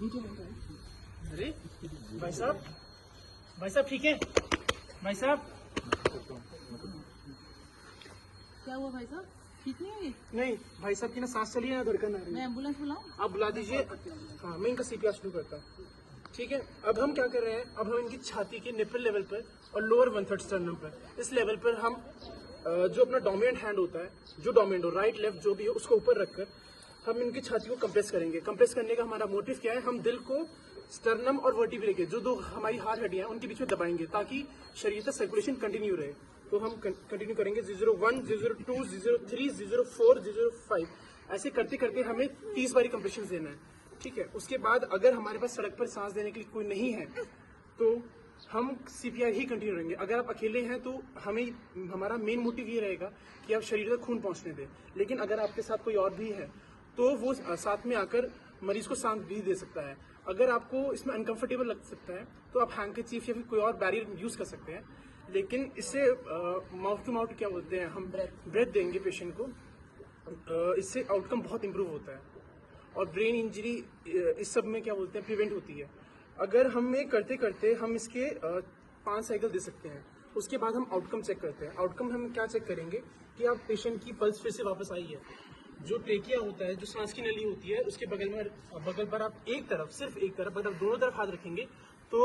अरे भाई साहब ठीक है? भाई साहब क्या हुआ भाई साहब? ठीक नहीं है? नहीं, भाई साहब की ना सांस चली है ना धड़कन आ रही मैं है। एम्बुलेंस बुलाऊं? आप बुला दीजिए। हाँ, मैं इनका सीपीआर शुरू करता हूँ। ठीक है, अब हम क्या कर रहे हैं, अब हम इनकी छाती के निपल लेवल पर और लोअर 1/3 स्टर्नम पर, इस लेवल पर हम जो अपना डोमिनेंट हैंड होता है, जो डोमिनेंट हो, राइट लेफ्ट जो भी हो, उसको ऊपर रखकर हम इनकी छाती को कंप्रेस करेंगे। कंप्रेस करने का हमारा मोटिव क्या है, हम दिल को स्टर्नम और वर्टिब्रे के जो दो हमारी हार्ट हड्डियां हैं उनके बीच में दबाएंगे ताकि शरीर तक सर्कुलेशन कंटिन्यू रहे। तो हम कंटिन्यू करेंगे 001, 002, 003, 004, 005, ऐसे करते करते हमें 30 बारी कंप्रेशन देना है। ठीक है, उसके बाद अगर हमारे पास सड़क पर सांस देने के लिए कोई नहीं है तो हम सीपीआर ही कंटिन्यू रहेंगे। अगर आप अकेले हैं तो हमारा मेन मोटिव ये रहेगा कि आप शरीर तक खून पहुंचने दें, लेकिन अगर आपके साथ कोई और भी है तो वो साथ में आकर मरीज को सांस भी दे सकता है। अगर आपको इसमें अनकंफर्टेबल लग सकता है तो आप हैंकरचीफ या फिर कोई और बैरियर यूज कर सकते हैं, लेकिन इससे माउथ टू माउथ क्या बोलते हैं, हम ब्रेथ देंगे पेशेंट को। इससे आउटकम बहुत इंप्रूव होता है और ब्रेन इंजरी इस सब में क्या बोलते हैं प्रिवेंट होती है। अगर हमें करते करते हम इसके 5 साइकिल दे सकते हैं, उसके बाद हम आउटकम चेक करते हैं। आउटकम हम क्या चेक करेंगे कि आप पेशेंट की पल्स फिर से वापस आई है, जो ट्रेकिया होता है, जो सांस की नली होती है, उसके बगल पर आप एक तरफ, सिर्फ एक तरफ, अगर दोनों तरफ हाथ रखेंगे तो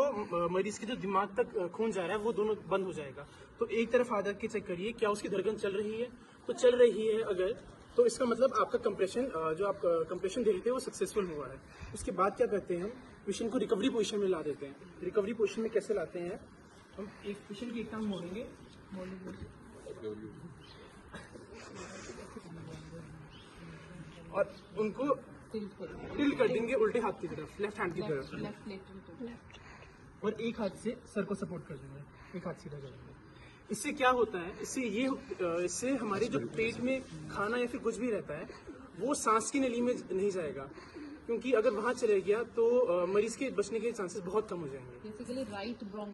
मरीज के जो दिमाग तक खून जा रहा है वो दोनों बंद हो जाएगा। तो एक तरफ हाथ रख के चेक करिए क्या उसकी धड़कन चल रही है, तो चल रही है अगर, तो इसका मतलब आपका कंप्रेशन जो आप कंप्रेशन दे रहे थे वो सक्सेसफुल हुआ है। उसके बाद क्या करते हैं, हम पेशेंट को रिकवरी पोजीशन में ला देते हैं। रिकवरी पोजीशन में कैसे लाते हैं, हम एक पेशेंट की एक टांग मोड़ेंगे और उनको टिल्ट कर देंगे उल्टे हाथ की तरफ, लेफ्ट हैंड की तरफ, और एक हाथ से सर को सपोर्ट कर देंगे, एक हाथ सीधा कर देंगे। इससे क्या होता है, इससे हमारे जो पेट में खाना या फिर कुछ भी रहता है वो सांस की नली में नहीं जाएगा, क्योंकि अगर वहां चले गया तो मरीज के बचने के चांसेस बहुत कम हो जाएंगे। Basically right ब्रोंक